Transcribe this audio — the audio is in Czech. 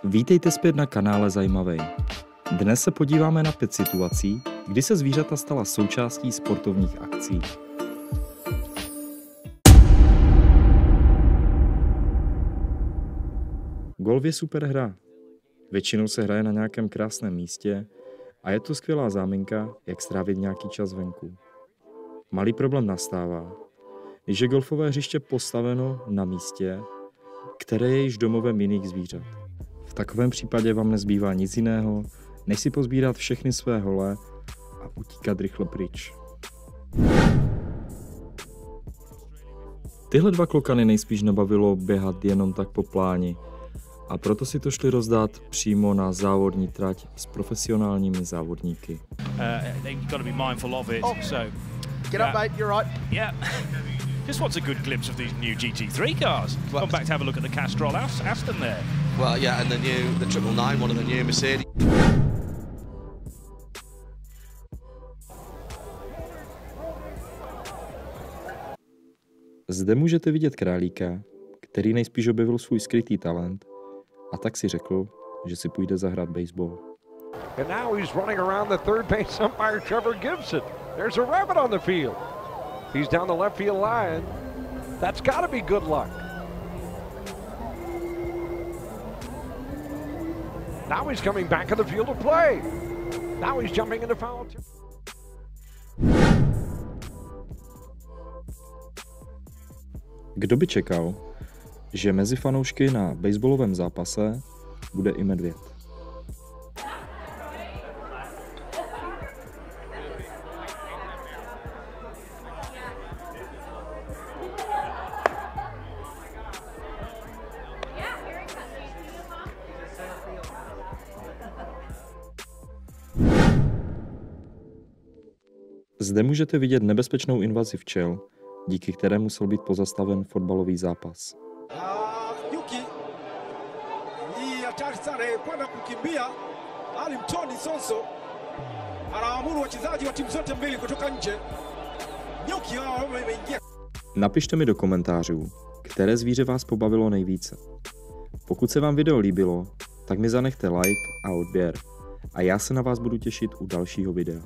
Vítejte zpět na kanále Zajímavej. Dnes se podíváme na 5 situací, kdy se zvířata stala součástí sportovních akcí. Golf je super hra. Většinou se hraje na nějakém krásném místě a je to skvělá záminka, jak strávit nějaký čas venku. Malý problém nastává, když je golfové hřiště postaveno na místě, které je již domovem jiných zvířat. V takovém případě vám nezbývá nic jiného, než si pozbírat všechny své hole a utíkat rychle pryč. Tyhle dva klokany nejspíš nebavilo běhat jenom tak po pláni a proto si to šli rozdát přímo na závodní trať s profesionálními závodníky. Get up, mate. You're right. Yeah. Just wants a good glimpse of these new GT3 cars. Come back to have a look at the Castrol Aston there. Well, yeah, and the 999, one of the new Mercedes. Zde můžete vidět králíka, který nejspíš objevil svůj skrytý talent a tak si řekl, že si půjde zahrát baseball. And now he's running around the third base umpire Trevor Gibson. There's a rabbit on the field. He's down the left field line. That's got to be good luck. Now he's coming back in the field to play. Now he's jumping into foul. Kdo by čekal, že mezi fanoušky na baseballovém zápase bude i medvěd? Zde můžete vidět nebezpečnou invazi včel, díky které musel být pozastaven fotbalový zápas. Nyuki hii hatari sana kwenda kukimbia. Ali Mtoni Sonso anaamuru wachezaji wa timu zote mbili kutoka nje. Nyuki hao wameingia. Napište mi do komentářů, které zvíře vás pobavilo nejvíce. Pokud se vám video líbilo, tak mi zanechte like a odběr a já se na vás budu těšit u dalšího videa.